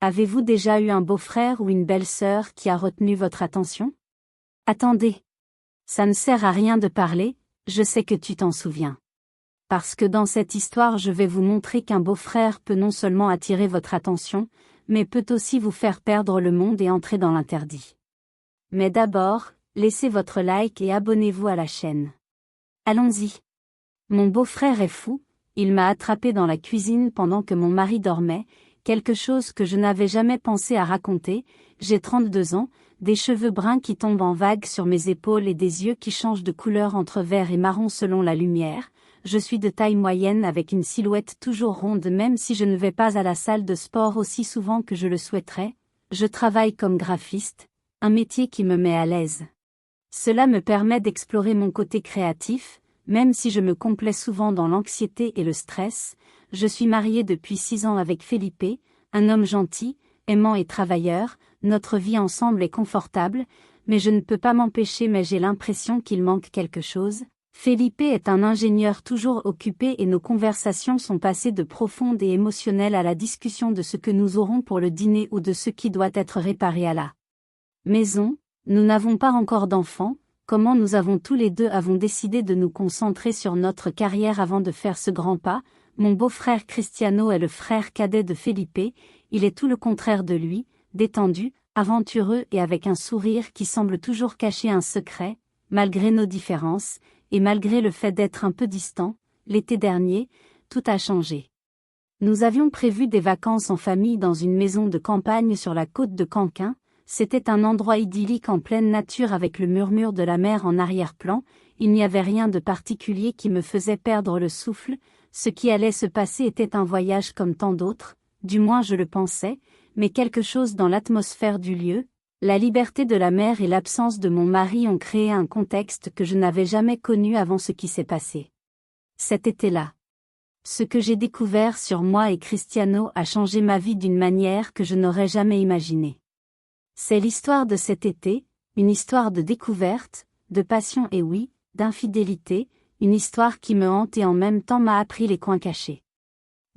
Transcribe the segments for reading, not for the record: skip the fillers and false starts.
Avez-vous déjà eu un beau-frère ou une belle-sœur qui a retenu votre attention? Attendez. Ça ne sert à rien de parler, je sais que tu t'en souviens. Parce que dans cette histoire je vais vous montrer qu'un beau-frère peut non seulement attirer votre attention, mais peut aussi vous faire perdre le monde et entrer dans l'interdit. Mais d'abord, laissez votre like et abonnez-vous à la chaîne. Allons-y. Mon beau-frère est fou, il m'a attrapé dans la cuisine pendant que mon mari dormait, quelque chose que je n'avais jamais pensé à raconter. J'ai 32 ans, des cheveux bruns qui tombent en vagues sur mes épaules et des yeux qui changent de couleur entre vert et marron selon la lumière. Je suis de taille moyenne avec une silhouette toujours ronde même si je ne vais pas à la salle de sport aussi souvent que je le souhaiterais. Je travaille comme graphiste, un métier qui me met à l'aise. Cela me permet d'explorer mon côté créatif, même si je me complais souvent dans l'anxiété et le stress. Je suis mariée depuis 6 ans avec Felipe, un homme gentil, aimant et travailleur. Notre vie ensemble est confortable, mais je ne peux pas m'empêcher mais j'ai l'impression qu'il manque quelque chose. Felipe est un ingénieur toujours occupé et nos conversations sont passées de profondes et émotionnelles à la discussion de ce que nous aurons pour le dîner ou de ce qui doit être réparé à la maison. Nous n'avons pas encore d'enfants, comment nous avons décidé de nous concentrer sur notre carrière avant de faire ce grand pas. Mon beau-frère Cristiano est le frère cadet de Felipe, il est tout le contraire de lui, détendu, aventureux et avec un sourire qui semble toujours cacher un secret, malgré nos différences, et malgré le fait d'être un peu distant. L'été dernier, tout a changé. Nous avions prévu des vacances en famille dans une maison de campagne sur la côte de Canquin. C'était un endroit idyllique en pleine nature avec le murmure de la mer en arrière-plan. Il n'y avait rien de particulier qui me faisait perdre le souffle. Ce qui allait se passer était un voyage comme tant d'autres, du moins je le pensais, mais quelque chose dans l'atmosphère du lieu, la liberté de la mer et l'absence de mon mari ont créé un contexte que je n'avais jamais connu avant ce qui s'est passé. Cet été-là. Ce que j'ai découvert sur moi et Cristiano a changé ma vie d'une manière que je n'aurais jamais imaginée. C'est l'histoire de cet été, une histoire de découverte, de passion et oui, d'infidélité, une histoire qui me hante et en même temps m'a appris les coins cachés.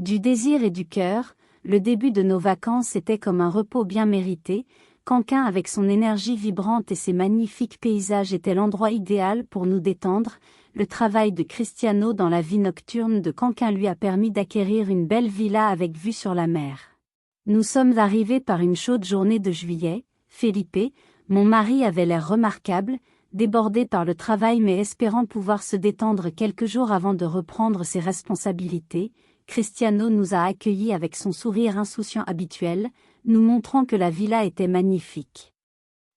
Du désir et du cœur, le début de nos vacances était comme un repos bien mérité. Canquin avec son énergie vibrante et ses magnifiques paysages était l'endroit idéal pour nous détendre. Le travail de Cristiano dans la vie nocturne de Canquin lui a permis d'acquérir une belle villa avec vue sur la mer. Nous sommes arrivés par une chaude journée de juillet. Felipe, mon mari avait l'air remarquable, débordé par le travail mais espérant pouvoir se détendre quelques jours avant de reprendre ses responsabilités. Cristiano nous a accueillis avec son sourire insouciant habituel, nous montrant que la villa était magnifique.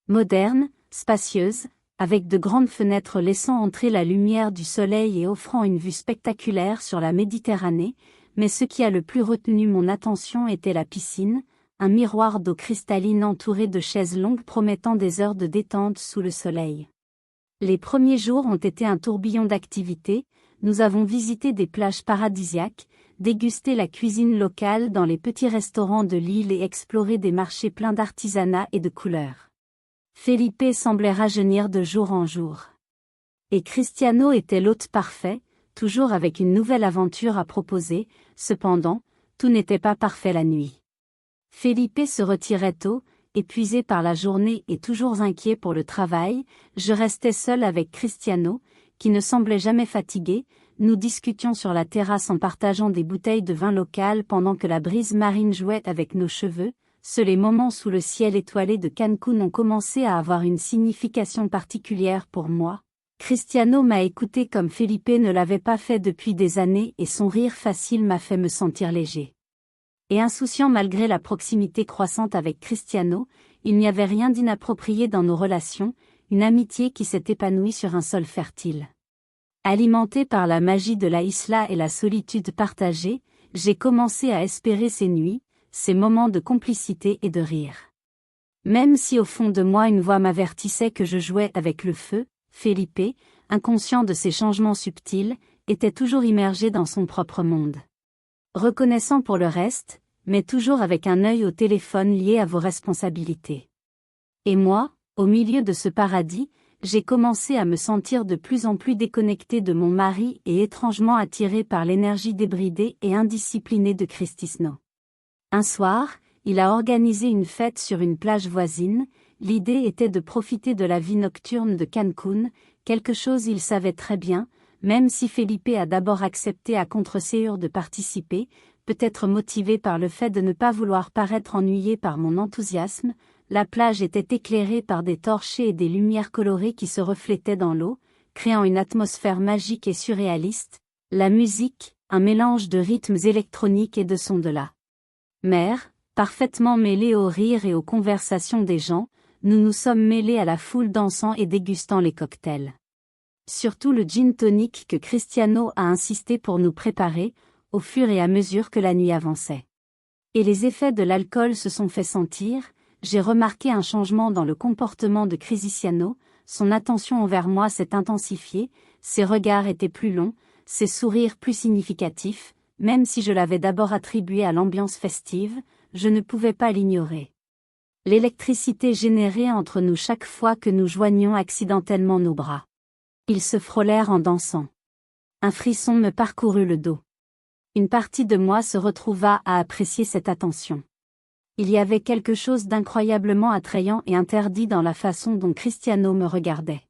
Moderne, spacieuse, avec de grandes fenêtres laissant entrer la lumière du soleil et offrant une vue spectaculaire sur la Méditerranée, mais ce qui a le plus retenu mon attention était la piscine, un miroir d'eau cristalline entouré de chaises longues promettant des heures de détente sous le soleil. Les premiers jours ont été un tourbillon d'activités, nous avons visité des plages paradisiaques, dégusté la cuisine locale dans les petits restaurants de l'île et exploré des marchés pleins d'artisanat et de couleurs. Felipe semblait rajeunir de jour en jour. Et Cristiano était l'hôte parfait, toujours avec une nouvelle aventure à proposer. Cependant, tout n'était pas parfait la nuit. Felipe se retirait tôt, épuisé par la journée et toujours inquiet pour le travail. Je restais seule avec Cristiano, qui ne semblait jamais fatigué. Nous discutions sur la terrasse en partageant des bouteilles de vin local pendant que la brise marine jouait avec nos cheveux. Les moments sous le ciel étoilé de Cancun ont commencé à avoir une signification particulière pour moi. Cristiano m'a écouté comme Felipe ne l'avait pas fait depuis des années et son rire facile m'a fait me sentir léger. Et insouciant malgré la proximité croissante avec Cristiano, il n'y avait rien d'inapproprié dans nos relations, une amitié qui s'est épanouie sur un sol fertile. Alimenté par la magie de la isla et la solitude partagée, j'ai commencé à espérer ces nuits, ces moments de complicité et de rire. Même si au fond de moi une voix m'avertissait que je jouais avec le feu, Felipe, inconscient de ces changements subtils, était toujours immergé dans son propre monde. Reconnaissant pour le reste, mais toujours avec un œil au téléphone lié à vos responsabilités. Et moi, au milieu de ce paradis, j'ai commencé à me sentir de plus en plus déconnectée de mon mari et étrangement attirée par l'énergie débridée et indisciplinée de Cristiano. Un soir, il a organisé une fête sur une plage voisine. L'idée était de profiter de la vie nocturne de Cancun, quelque chose il savait très bien, même si Felipe a d'abord accepté à contre-séance de participer, peut-être motivé par le fait de ne pas vouloir paraître ennuyé par mon enthousiasme. La plage était éclairée par des torchers et des lumières colorées qui se reflétaient dans l'eau, créant une atmosphère magique et surréaliste. La musique, un mélange de rythmes électroniques et de sons de la mer, parfaitement mêlés aux rires et aux conversations des gens, nous nous sommes mêlés à la foule dansant et dégustant les cocktails. Surtout le gin tonic que Cristiano a insisté pour nous préparer, au fur et à mesure que la nuit avançait. Et les effets de l'alcool se sont fait sentir. J'ai remarqué un changement dans le comportement de Cristiano, son attention envers moi s'est intensifiée, ses regards étaient plus longs, ses sourires plus significatifs, même si je l'avais d'abord attribué à l'ambiance festive, je ne pouvais pas l'ignorer. L'électricité générée entre nous chaque fois que nous joignions accidentellement nos bras. Ils se frôlèrent en dansant. Un frisson me parcourut le dos. Une partie de moi se retrouva à apprécier cette attention. Il y avait quelque chose d'incroyablement attrayant et interdit dans la façon dont Cristiano me regardait.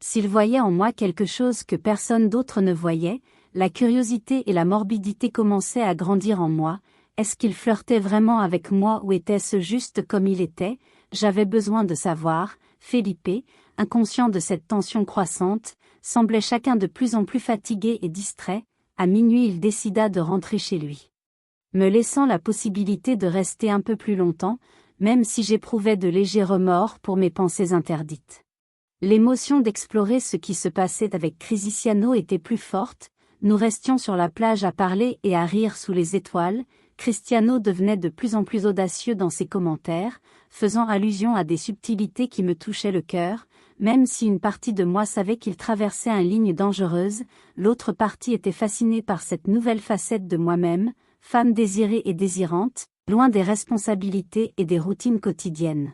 S'il voyait en moi quelque chose que personne d'autre ne voyait, la curiosité et la morbidité commençaient à grandir en moi. Est-ce qu'il flirtait vraiment avec moi ou était-ce juste comme il était? J'avais besoin de savoir. Felipe, inconscient de cette tension croissante, semblait chacun de plus en plus fatigué et distrait. À minuit il décida de rentrer chez lui, me laissant la possibilité de rester un peu plus longtemps, même si j'éprouvais de légers remords pour mes pensées interdites. L'émotion d'explorer ce qui se passait avec Cristiano était plus forte. Nous restions sur la plage à parler et à rire sous les étoiles. Cristiano devenait de plus en plus audacieux dans ses commentaires, faisant allusion à des subtilités qui me touchaient le cœur. Même si une partie de moi savait qu'il traversait une ligne dangereuse, l'autre partie était fascinée par cette nouvelle facette de moi-même, femme désirée et désirante, loin des responsabilités et des routines quotidiennes.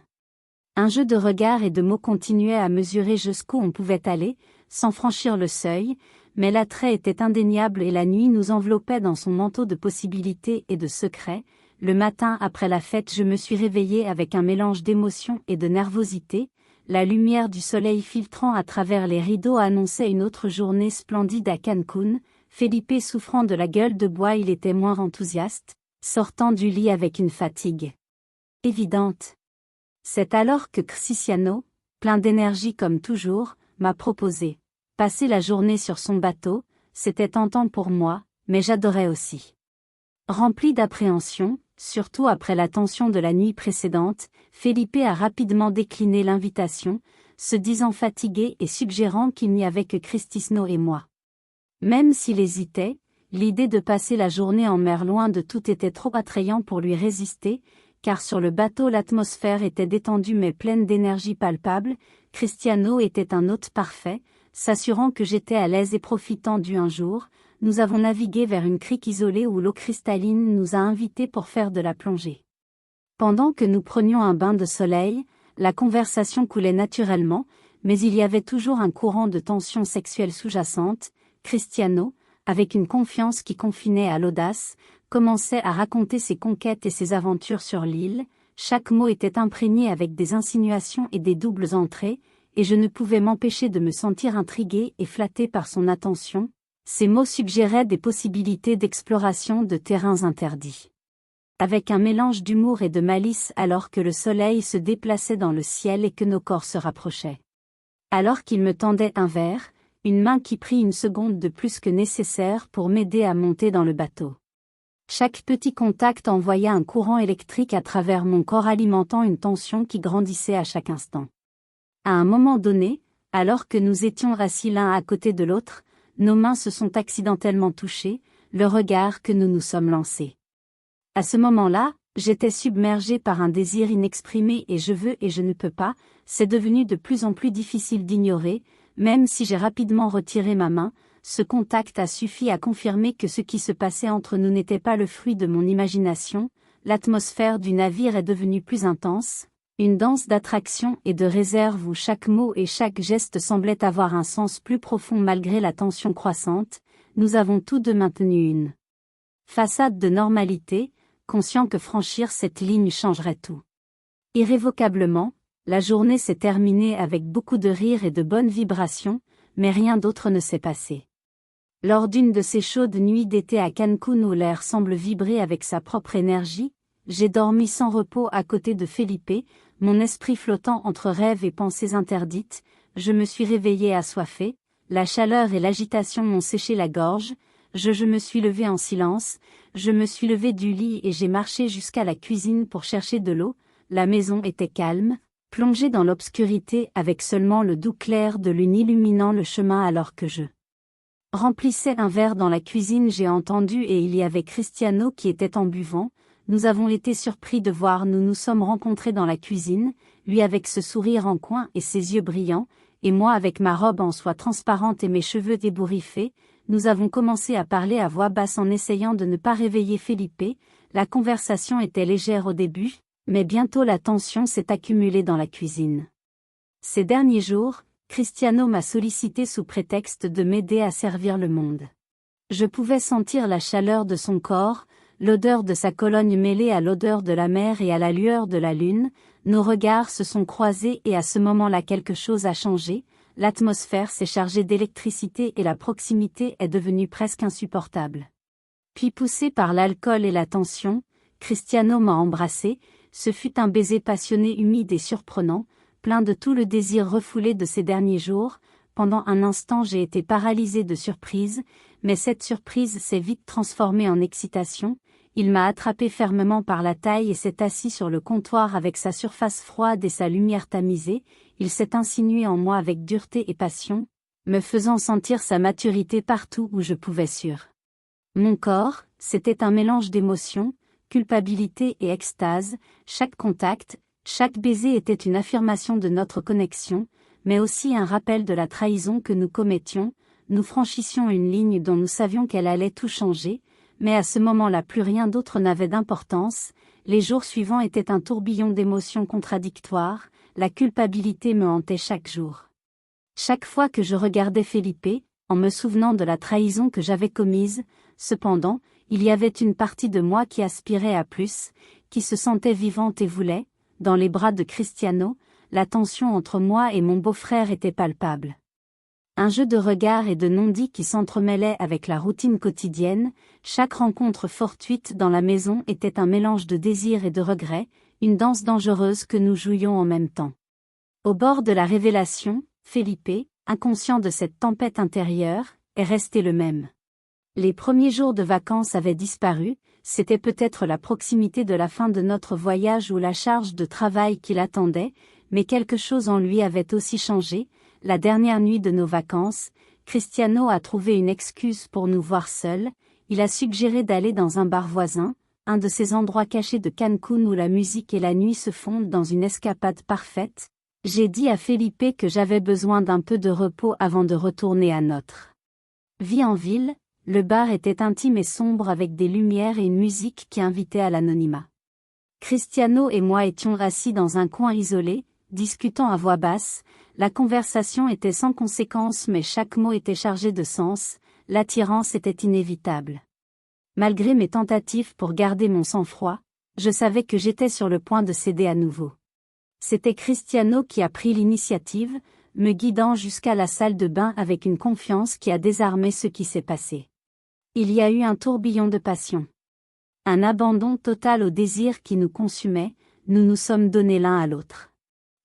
Un jeu de regards et de mots continuait à mesurer jusqu'où on pouvait aller, sans franchir le seuil, mais l'attrait était indéniable et la nuit nous enveloppait dans son manteau de possibilités et de secrets. Le matin après la fête je me suis réveillée avec un mélange d'émotion et de nervosité. La lumière du soleil filtrant à travers les rideaux annonçait une autre journée splendide à Cancun. Felipe souffrant de la gueule de bois, il était moins enthousiaste, sortant du lit avec une fatigue évidente. C'est alors que Cristiano, plein d'énergie comme toujours, m'a proposé. Passer la journée sur son bateau, c'était tentant pour moi, mais j'adorais aussi. Rempli d'appréhension, surtout après la tension de la nuit précédente, Felipe a rapidement décliné l'invitation, se disant fatigué et suggérant qu'il n'y avait que Cristiano et moi. Même s'il hésitait, l'idée de passer la journée en mer loin de tout était trop attrayant pour lui résister, car sur le bateau l'atmosphère était détendue mais pleine d'énergie palpable. Cristiano était un hôte parfait, s'assurant que j'étais à l'aise et profitant un jour. Nous avons navigué vers une crique isolée où l'eau cristalline nous a invités pour faire de la plongée. Pendant que nous prenions un bain de soleil, la conversation coulait naturellement, mais il y avait toujours un courant de tension sexuelle sous-jacente. Cristiano, avec une confiance qui confinait à l'audace, commençait à raconter ses conquêtes et ses aventures sur l'île. Chaque mot était imprégné avec des insinuations et des doubles entrées, et je ne pouvais m'empêcher de me sentir intriguée et flattée par son attention. Ces mots suggéraient des possibilités d'exploration de terrains interdits. Avec un mélange d'humour et de malice alors que le soleil se déplaçait dans le ciel et que nos corps se rapprochaient. Alors qu'il me tendait un verre, une main qui prit une seconde de plus que nécessaire pour m'aider à monter dans le bateau. Chaque petit contact envoya un courant électrique à travers mon corps alimentant une tension qui grandissait à chaque instant. À un moment donné, alors que nous étions assis l'un à côté de l'autre, nos mains se sont accidentellement touchées, le regard que nous nous sommes lancés. À ce moment-là, j'étais submergée par un désir inexprimé et je veux et je ne peux pas, c'est devenu de plus en plus difficile d'ignorer, même si j'ai rapidement retiré ma main, ce contact a suffi à confirmer que ce qui se passait entre nous n'était pas le fruit de mon imagination. L'atmosphère du navire est devenue plus intense, une danse d'attraction et de réserve où chaque mot et chaque geste semblaient avoir un sens plus profond malgré la tension croissante. Nous avons tous deux maintenu une façade de normalité, conscient que franchir cette ligne changerait tout. Irrévocablement, la journée s'est terminée avec beaucoup de rires et de bonnes vibrations, mais rien d'autre ne s'est passé. Lors d'une de ces chaudes nuits d'été à Cancun où l'air semble vibrer avec sa propre énergie, j'ai dormi sans repos à côté de Felipe, mon esprit flottant entre rêves et pensées interdites. Je me suis réveillée assoiffée, la chaleur et l'agitation m'ont séché la gorge, je me suis levée en silence, je me suis levée du lit et j'ai marché jusqu'à la cuisine pour chercher de l'eau. La maison était calme, plongée dans l'obscurité avec seulement le doux clair de lune illuminant le chemin alors que je remplissais un verre dans la cuisine. J'ai entendu et il y avait Cristiano qui était en buvant. Nous avons été surpris de voir, nous nous sommes rencontrés dans la cuisine, lui avec ce sourire en coin et ses yeux brillants, et moi avec ma robe en soie transparente et mes cheveux ébouriffés. Nous avons commencé à parler à voix basse en essayant de ne pas réveiller Felipe. La conversation était légère au début, mais bientôt la tension s'est accumulée dans la cuisine. Ces derniers jours, Cristiano m'a sollicité sous prétexte de m'aider à servir le monde. Je pouvais sentir la chaleur de son corps, l'odeur de sa Cologne mêlée à l'odeur de la mer et à la lueur de la lune. Nos regards se sont croisés et à ce moment-là quelque chose a changé, l'atmosphère s'est chargée d'électricité et la proximité est devenue presque insupportable. Puis poussé par l'alcool et la tension, Cristiano m'a embrassé. Ce fut un baiser passionné, humide et surprenant, plein de tout le désir refoulé de ces derniers jours. Pendant un instant j'ai été paralysée de surprise, mais cette surprise s'est vite transformée en excitation. Il m'a attrapé fermement par la taille et s'est assis sur le comptoir avec sa surface froide et sa lumière tamisée. Il s'est insinué en moi avec dureté et passion, me faisant sentir sa maturité partout où je pouvais sur mon corps. C'était un mélange d'émotions, culpabilité et extase. Chaque contact, chaque baiser était une affirmation de notre connexion, mais aussi un rappel de la trahison que nous commettions. Nous franchissions une ligne dont nous savions qu'elle allait tout changer, mais à ce moment-là plus rien d'autre n'avait d'importance. Les jours suivants étaient un tourbillon d'émotions contradictoires, la culpabilité me hantait chaque jour. Chaque fois que je regardais Felipe, en me souvenant de la trahison que j'avais commise, cependant, il y avait une partie de moi qui aspirait à plus, qui se sentait vivante et voulait, dans les bras de Cristiano, la tension entre moi et mon beau-frère était palpable. Un jeu de regards et de non-dits qui s'entremêlait avec la routine quotidienne. Chaque rencontre fortuite dans la maison était un mélange de désir et de regret, une danse dangereuse que nous jouions en même temps. Au bord de la révélation, Felipe, inconscient de cette tempête intérieure, est resté le même. Les premiers jours de vacances avaient disparu, c'était peut-être la proximité de la fin de notre voyage ou la charge de travail qui l'attendait, mais quelque chose en lui avait aussi changé. La dernière nuit de nos vacances, Cristiano a trouvé une excuse pour nous voir seuls. Il a suggéré d'aller dans un bar voisin, un de ces endroits cachés de Cancun où la musique et la nuit se fondent dans une escapade parfaite. J'ai dit à Felipe que j'avais besoin d'un peu de repos avant de retourner à notre vie en ville. Le bar était intime et sombre avec des lumières et une musique qui invitait à l'anonymat. Cristiano et moi étions assis dans un coin isolé, discutant à voix basse. La conversation était sans conséquence mais chaque mot était chargé de sens, l'attirance était inévitable. Malgré mes tentatives pour garder mon sang-froid, je savais que j'étais sur le point de céder à nouveau. C'était Cristiano qui a pris l'initiative, me guidant jusqu'à la salle de bain avec une confiance qui a désarmé ce qui s'est passé. Il y a eu un tourbillon de passion. Un abandon total au désir qui nous consumait, nous nous sommes donnés l'un à l'autre.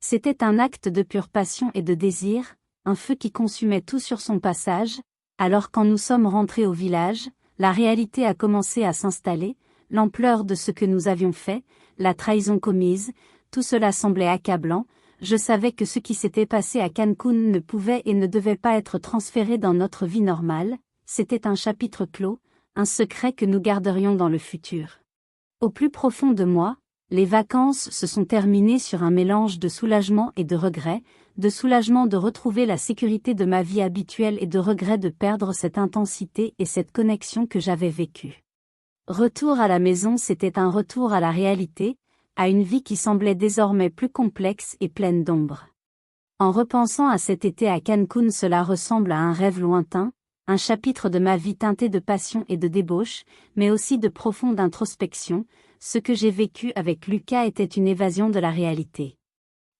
C'était un acte de pure passion et de désir, un feu qui consumait tout sur son passage. Alors quand nous sommes rentrés au village, la réalité a commencé à s'installer, l'ampleur de ce que nous avions fait, la trahison commise, tout cela semblait accablant. Je savais que ce qui s'était passé à Cancun ne pouvait et ne devait pas être transféré dans notre vie normale, c'était un chapitre clos, un secret que nous garderions dans le futur. Au plus profond de moi, les vacances se sont terminées sur un mélange de soulagement et de regret, de soulagement de retrouver la sécurité de ma vie habituelle et de regret de perdre cette intensité et cette connexion que j'avais vécue. Retour à la maison, c'était un retour à la réalité, à une vie qui semblait désormais plus complexe et pleine d'ombre. En repensant à cet été à Cancun, cela ressemble à un rêve lointain, un chapitre de ma vie teinté de passion et de débauche, mais aussi de profonde introspection. ce que j'ai vécu avec Lucas était une évasion de la réalité.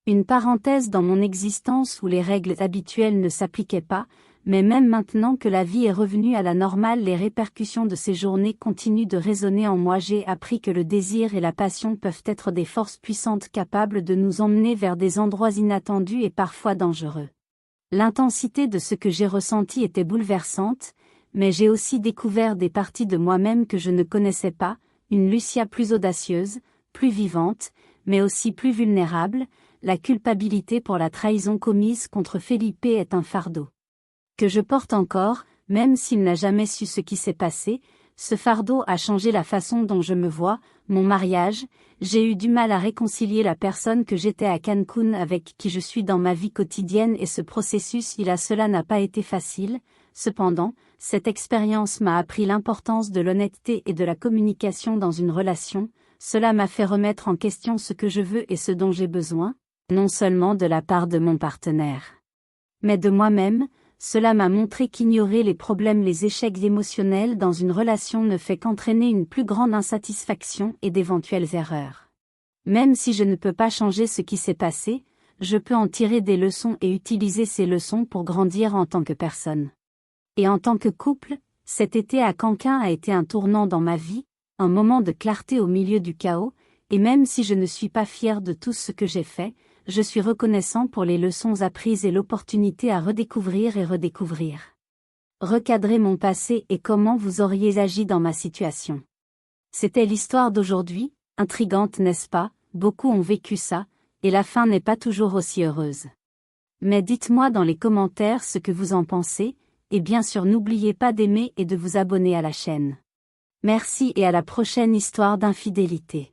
Une parenthèse dans mon existence où les règles habituelles ne s'appliquaient pas, mais même maintenant que la vie est revenue à la normale, les répercussions de ces journées continuent de résonner en moi. J'ai appris que le désir et la passion peuvent être des forces puissantes capables de nous emmener vers des endroits inattendus et parfois dangereux. L'intensité de ce que j'ai ressenti était bouleversante, mais j'ai aussi découvert des parties de moi-même que je ne connaissais pas, une Lucia plus audacieuse, plus vivante, mais aussi plus vulnérable. La culpabilité pour la trahison commise contre Felipe est un fardeau que je porte encore, même s'il n'a jamais su ce qui s'est passé. Ce fardeau a changé la façon dont je me vois, mon mariage. J'ai eu du mal à réconcilier la personne que j'étais à Cancun avec qui je suis dans ma vie quotidienne, et ce processus cela n'a pas été facile. Cependant, cette expérience m'a appris l'importance de l'honnêteté et de la communication dans une relation. Cela m'a fait remettre en question ce que je veux et ce dont j'ai besoin, non seulement de la part de mon partenaire, mais de moi-même. Cela m'a montré qu'ignorer les problèmes, les échecs émotionnels dans une relation ne fait qu'entraîner une plus grande insatisfaction et d'éventuelles erreurs. Même si je ne peux pas changer ce qui s'est passé, je peux en tirer des leçons et utiliser ces leçons pour grandir en tant que personne. Et en tant que couple, cet été à Cancun a été un tournant dans ma vie, un moment de clarté au milieu du chaos, et même si je ne suis pas fier de tout ce que j'ai fait, je suis reconnaissant pour les leçons apprises et l'opportunité à redécouvrir et redécouvrir. Recadrer mon passé et comment vous auriez agi dans ma situation. C'était l'histoire d'aujourd'hui, intrigante n'est-ce pas? Beaucoup ont vécu ça, et la fin n'est pas toujours aussi heureuse. Mais dites-moi dans les commentaires ce que vous en pensez, et bien sûr n'oubliez pas d'aimer et de vous abonner à la chaîne. Merci et à la prochaine histoire d'infidélité.